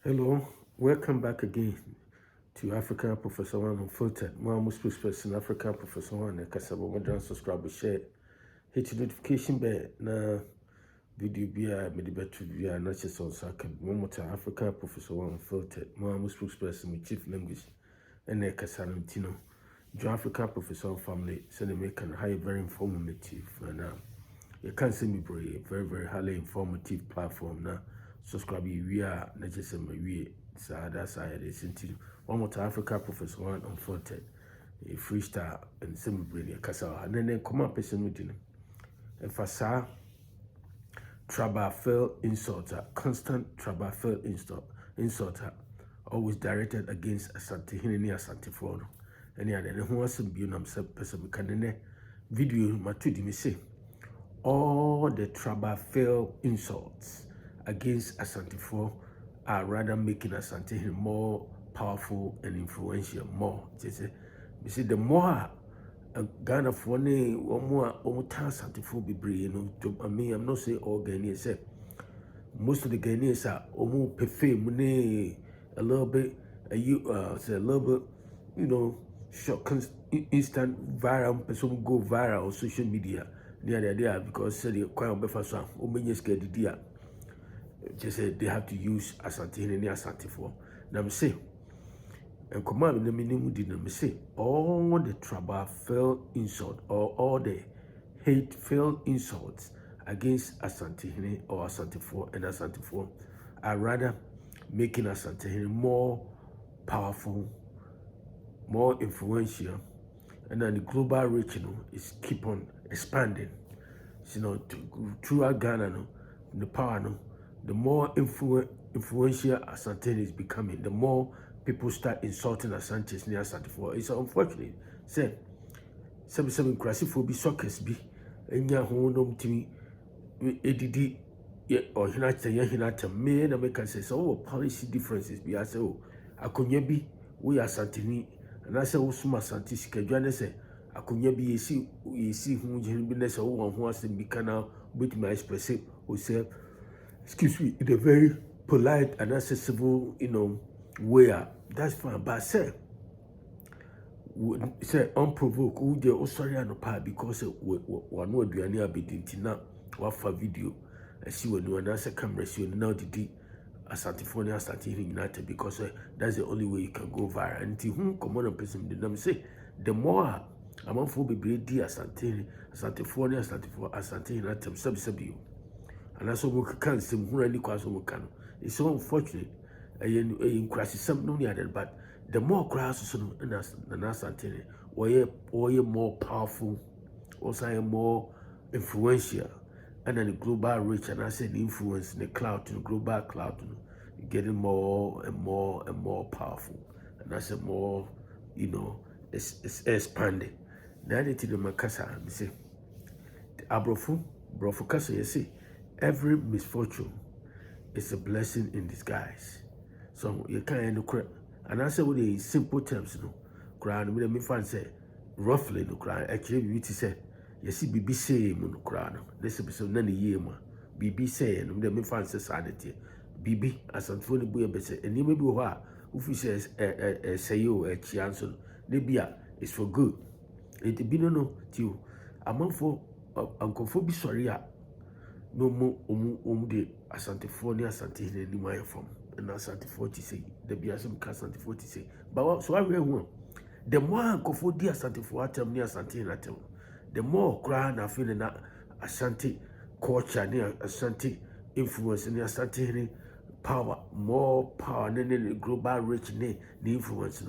Hello, welcome back again to African Professor One Unfiltered. More spokesperson African Professor One and Kasabo Modern subscribe share. Hit the notification bell na video bia me the better via not just on second. One more time African Professor One Unfiltered. More spokesperson with chief language and Kasarantino. Join African Professor One family send a make and high very informative and you can't see me brave, very highly informative platform now. Subscribe we are not just we that's how it is until one more time Africa Professor One Unfiltered a freestyle and semi brain kasa and then come up person with him if I saw trouble fell insulter constant trouble fell insulter always directed against Asantehene ni Asantefoᴐ any other who wants to be on some person can video my two me say all the trouble fell insults against Asantefoᴐ are rather making Asantehene more powerful and influential more. You see, the more Ghana for one more Asantefoᴐ be brave, I mean, I'm not saying all Ghanaians say most of the Ghanaians are almost prefer a little bit, say a little bit, short, instant viral, person go viral on social media. Near the idea because say the quite befa so o menye scared dia just say they have to use Asantehene ni Asantefoᴐ na me say and command na minimum did na me say all the trouble fell insult or all the hate fell insults against Asantehene or Asantefoᴐ and Asantefoᴐ are rather making Asantehene more powerful, more influential, and then the global reach is keep on expanding. Throughout Ghana, the power, the more influential Asantehene is becoming, the more people start insulting Asantes near Asantefoᴐ. It's unfortunate. Say, some crassy be sockers be, and ya home to me, edidi, or hinata, me and American says, oh, policy differences be as oh, I could be, we are Santini. And I say, oh, Suma Santis, Kajuana say, I could be you see who business or one who has to be canal with my expressive who say, excuse me, in a very polite and accessible, way. That's fine. But say unprovoked, who they oh sorry no part because one word we are near be now, what for video, and see when you answer camera, see now the Asantefoᴐ Asantehene United because that's the only way you can go viral. And whom common person did not say the more among for be di Asantehene, Asantefoᴐ Asantehene United sub and that's what we can say who any cause we can. It's so unfortunate. In crisis some no near but the more crashes in Asantehene or more powerful, also more influential. And then the global reach, and I said the influence in the cloud, in the global cloud, getting more and more powerful. And I said more, it's expanding. Now they tell the Makasa, they say, Brofo Kasa, you see, every misfortune is a blessing in disguise. So you can't end the crap. And I said with the simple terms, crown, with me fan say, roughly, no crown, actually, beauty said. You see, BB say, Monocrano. This episode, none a year, ma. BB say, and me fancy sanity. BB, as Antonio Boy, and you may be who says, say you, a chianson. Nebia is for good. It be no, too. A month for Uncle Phoebe, sorry, no more, de Asantefoᴐ Asantehene ni my from, and Asantefoᴐ say, the be some Asantefoᴐ say. But so I will one. The more Uncle Phoebe Asantefoᴐ atem near Asantehene. The more crying I feel that Asante culture near Asante influence near Asante power, more power than the global reach the influence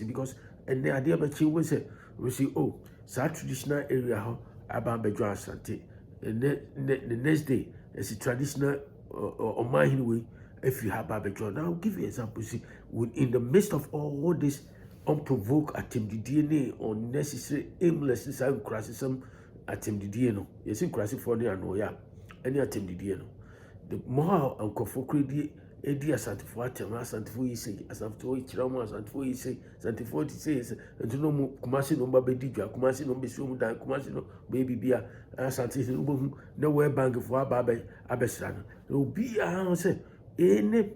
because and the idea about you was we see oh that traditional area how about Bedra Asante and the next day it's a traditional on my way if you have Bedra. Now I'll give you an example. See, in the midst of all this unprovoked attempt the DNA unnecessary aimless and criticism attempt the DNA. Yes, in crisis for the annoya any attempt the DNA. The more uncomfortable credit Edi Asantefoᴐ attempt Asantefoᴐ say Asantefoᴐ Chirama Asantefoᴐ say Asantefoᴐ says and to no Kumasi no Babedija Kumasi no Besum Dan Kumasi no baby beer Asante no where bank for Ababe Abesran. No be say any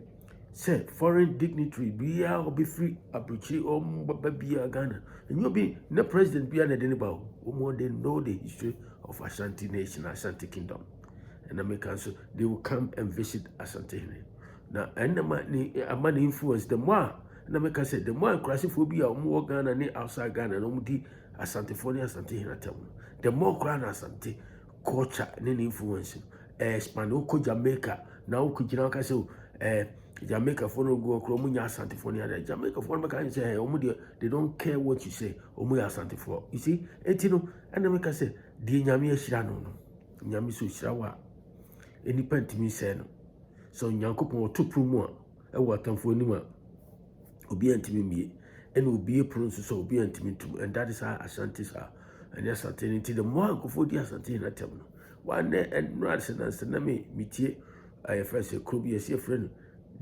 say foreign dignitary bia obi free abuchi baba bia Ghana and you be the president bia na deniba more they know the history of Asante nation, Asante kingdom, and Americans they will come and visit Asantehene. Now and the man influence the more and America said the more crassophobia more Ghana ni outside Ghana no di Asantefoᴐ Asantehene tem the more grand Asante culture and influence expand oko Jamaica now kujina ka say Jamaica for no go akro munya Asantefoᴐ ada Jamaica for no can say they don't care what you say omu Asantefoᴐ you see etino and America say di nyame ahira no nyame so hira wa eni pantimi say no so nyankopon otopru mu a e watamfo ni mu obi antimi mie and obi epro so so obi antimi tum and that is how Asantes are and Asante nti the more go di Asante na tem no one and no sense na me tie I first krobi ese friend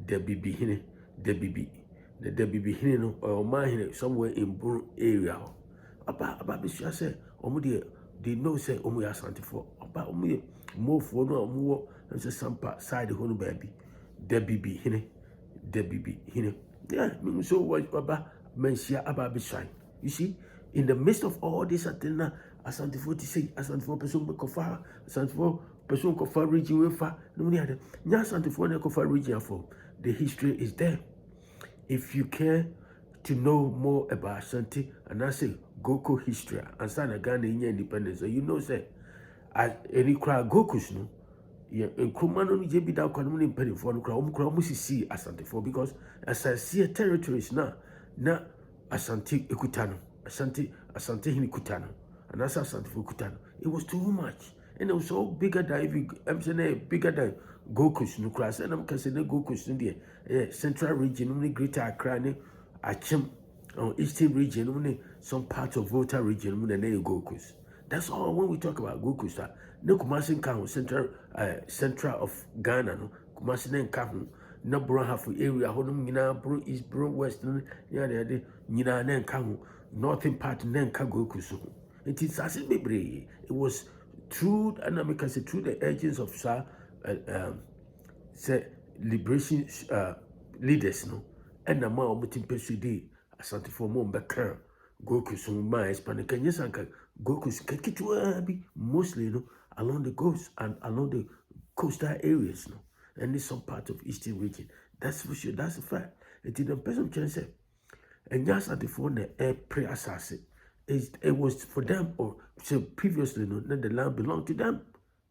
the bibi hine the bibi hine no or ma hine somewhere in Buru area about this say omu they know say omu Asantefoᴐ about omu more for no omu and say some side hono baby the bibi hine yeah so what baba mention about beside you see in the midst of all this Athena Asantefoᴐ to say Asantefoᴐ person ko fa Asantefoᴐ person ko fa region we fa no ni ade nya Asantefoᴐ ne ko fa region for the history is there. If you care to know more about Asante and I say Goko history and sana Ghana independence, you know say any cry Gokus no yeah and Kumano ni jebi da kwa no impedi for no cry see Asantefoᴐ because as I see territories na Asante ekutano Asantehene kutano and as Asantefoᴐ kutano it was too much and it was so bigger than if you I'm saying bigger than Gokus no cry and I'm considering Gokus in the central region only greater Accra ni Achim eastern region only some parts of Volta region only na Gokus. That's all when we talk about Gokus no Kumasi nka central of Ghana no Kumasi na nka ho na bro half area honum nyina bro east bro west nyina nyina na nka ho northern part na nka Gokus ho it is as bebre it was through and I can say through the agents of say liberation leaders no and na ma omutim persuade Asantefoᴐ mo mbeka Gokus ho ma Hispanic kanyesanka Gokus kakitwa bi mostly no along the coast and along the coastal areas no and in some part of eastern region that's for sure that's a fact it is the person can say and Asantefoᴐ na pre-assassin it was for them or so previously no the land belonged to them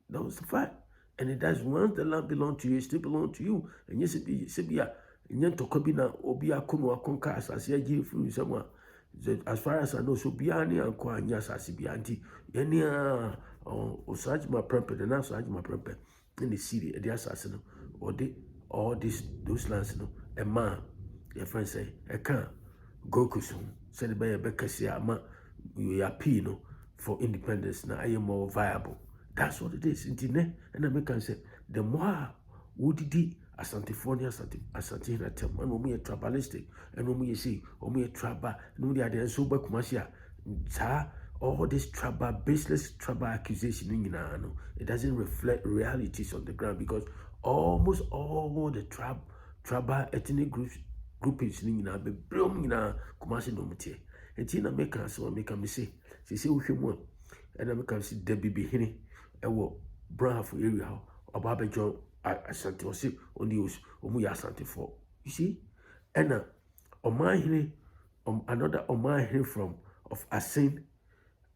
that was the fact and it does once the land belongs to you it still belongs to you and yes it be nyentokobi na obi akono akonka asase agi free someone as far as I know so biani anko anya asase bianti yani osaji ma prempe the na osaji ma prempe in the city the asase no or the all those lands no a man your friend say I can't Gokus said by a bekasi ama you appeal no for independence now I am more viable. That's what it is. And American say the more would the Asantefoᴐ Asantehene tem and we are tribalistic and we say we are tribal no they are so back Kumasia all this tribal baseless tribal accusation in no it doesn't reflect realities on the ground because almost all the tribal ethnic groupings in be brom in Kumasi no mutie and in American so make me say we one and American see the bibi hine ewo brave area about John Asante osi only omu ya Asantefoᴐ you see and omahine another omahine from of Asin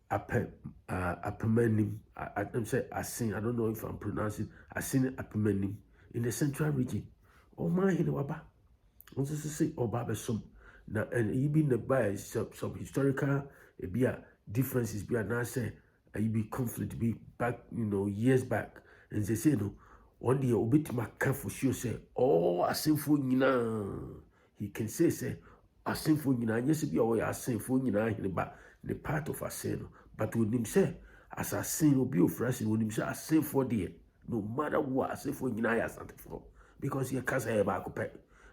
Apemanim I'm say Asin I don't know if I'm pronouncing Asin Apemanim in the central region omahine waba also say obabesom na and you be the by some historical differences be now say you be conflict be back years back and they say no one day obitima can for sure say asenfo nyina he can say asenfo nyina yes be asenfo nyina hiniba the part of asen but with him say as asen obi ofrasi with him say asenfo there no matter what asenfo nyina ya Asantefoᴐ because he can say ba ko pe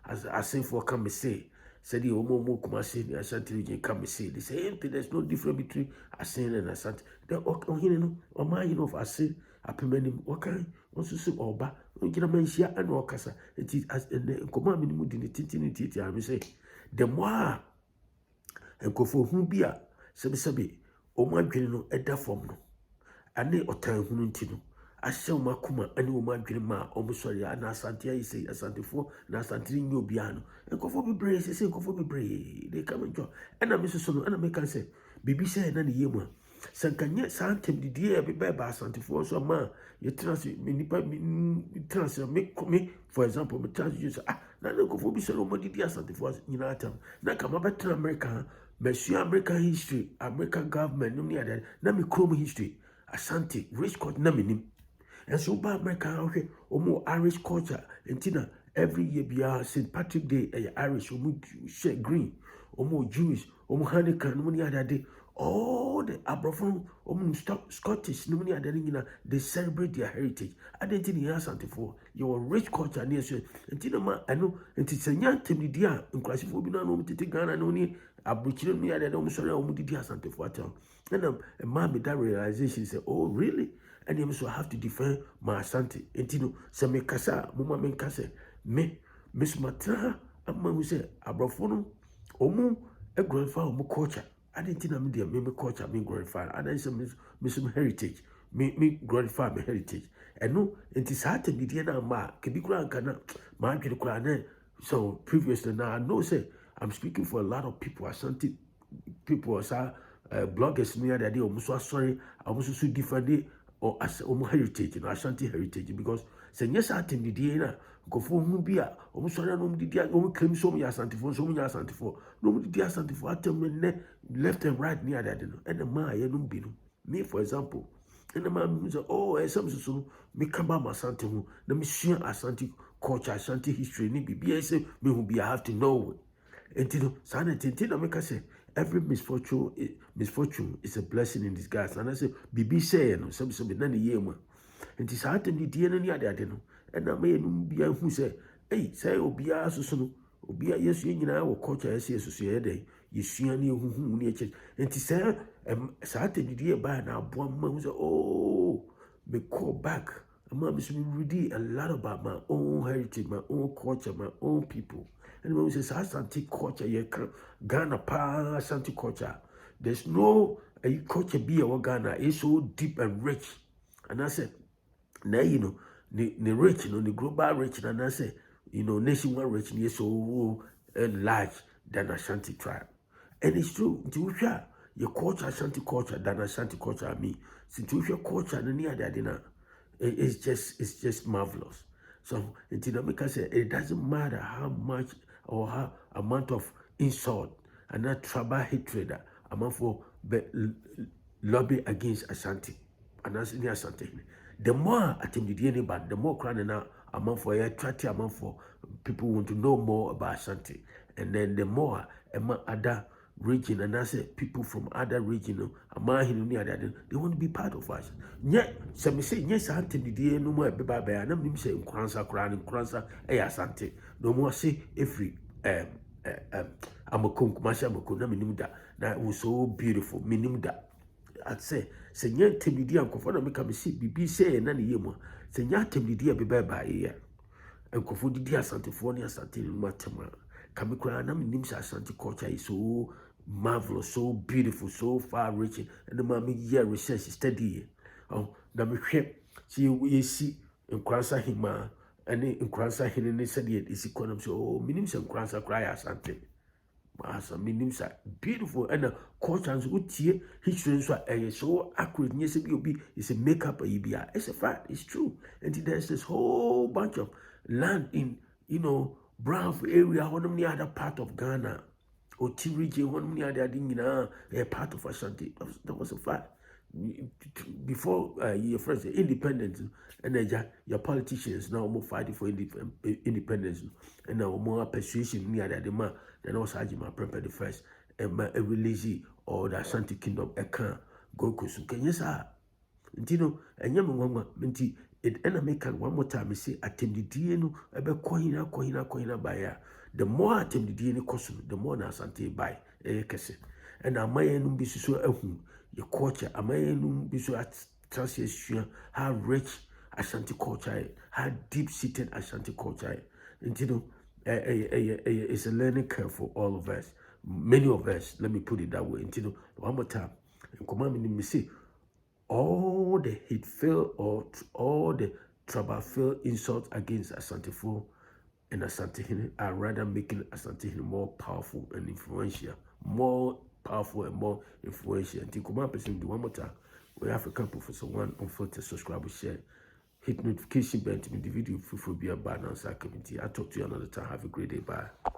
as asenfo come say said the Omo Kumasi the Asante region come say the same thing. There's no difference between Asen and Asante. The Ohine no Omahine of Asen apemanim wakan onso so oba ngina manhia ana okasa enti nkoma minimu di ne tintini titi am say the more enkofo hu bia sebe omo adwene no eda fom no ane otan hunu ntino ahye omo akoma ane omo adwene ma omo sori ana asante ayi say asantefoᴐ na asante ni obia no enkofo bebre say enkofo bebre they come and join ana me so no ana me kan say bibi say na ne yemu sankanye santem didie e be ba asantefoᴐ so ma ye trans me nipa trans me for example me trans you say na enkofo bi say omo didi asantefoᴐ nyina atam na kama betra America mesu American history American government no near that na me chrome history Asante rich culture na menim and so ba America okay omo Irish culture entina every year bia St. Patrick Day Irish omo share green omo Jewish omo Hanukkah no near that all the Abrafon omo Scottish no near that nyina they celebrate their heritage identity in Asantefoᴐ your rich culture near so entina ma eno enti senya temidi a nkrasifo bi na no tete Ghana no ni abuchire no near that omo sori omo didi Asantefoᴐ atam and a man with that realization say, oh, really? And you so have to defend my Asante. And you know, say me kasa, mama me kasa, me, Miss Matra, a man who say, Abrafono, omu, a grandfather, omu culture. I didn't think I'm there, me culture, me grandfather. And I say, Miss heritage, me grandfather, me heritage. And no, it is hard to be there now, ma, Kibikura and Kana, ma, Kibikura. So previously now, I know, say, I'm speaking for a lot of people, Asante people, sir. Bloggers near that day almost sorry almost so different or as heritage and Ashanti heritage because say yes I think the day na go for who be almost sorry no did no claim so many Asantefoᴐ so many Asantefoᴐ no did Asantefoᴐ atem left and right near that and the man no be no me for example and the man say oh some so me kaba Asante ho na me share Asante culture Ashanti history ni be say me who be I have to know it you know sana tintin na me ka say every misfortune is a blessing in disguise. And I say, Bibi say, no, some none yema. And it's hard to be dear any other, and I may be who say, hey, say, Obia, so, Obia, yes, you know, culture, as yes, day, you see any who near church. And to say, Saturday, dear, by now, one man was, oh, me call back. A mom is reading a lot about my own heritage, my own culture, my own people. And when we say Asante culture, Ghana pa Asante culture. There's no culture be our Ghana. It's so deep and rich. And I said, now you know, the rich, you know, the global rich, and I say, you know, nationwide rich is so large than Ashanti tribe. And it's true. Your culture, Ashanti culture, than Ashanti culture. I mean, since your culture and any other dinner, it's just marvelous. So until I say it doesn't matter how much or how amount of insult and that tribal hatred amount for lobby against Asante and that's in Asantehene. The more attempted anybody, the more crying now amount for attractive amount for people who want to know more about Asante. And then the more other region and I say people from other region they want to be part of us. Yet some say yes I think the no more be by and I'm say Nkransa Kran Nkransa Asante. No more say every Amakon Masha Makona Minimda that was so beautiful. Minimda. I'd say Senya Timidi and Kofana make me see BB say and none yema. Senya Timidi be by here. And Kofudi Asantefoᴐ Asante Matama. Kamikra na Nimsa Asante culture is so marvelous, so beautiful, so far reaching, and the mommy year research study. Oh, na me see we see in Kransa Hima, and in Kransa Hine said it is economy. So, oh, Minimsa Kransa cry Asante. Masa Minimsa beautiful, and the culture and good here, history so accurate. Yes, it will be it's a makeup a EBI. It's a fact, it's true. And there's this whole bunch of land in, you know, Brown area, one of the other part of Ghana. Or T region, one of the other a part of Asante. That was a fact. Before your first independence, and then your politicians now more fighting for independence, and now more persuasion near that the man, then also Hajima prepare the first, and my lazy or the Asante Kingdom, a can go kusum. Can you say? And you know, and Yamma Menti, it and I make one more time, I say, attempt the DNA, about coina by the more attempt the DNA costume, the more Asante buy, and I may be so your culture, I may be so Translation, how rich Ashanti culture is, how deep-seated Ashanti culture is. And you know, it's a learning curve for all of us. Many of us, let me put it that way. And you know, one more time, and come on, me say, all the hateful or all the trouble-filled insults against Asantefoᴐ and Asantehene are rather making Asantehene more powerful and influential. More powerful and more influential. Until come on, person, do one more time. We African Professor One on Filter, subscribe, share, hit notification bell to me the video for be a balance community. I'll talk to you another time. Have a great day. Bye.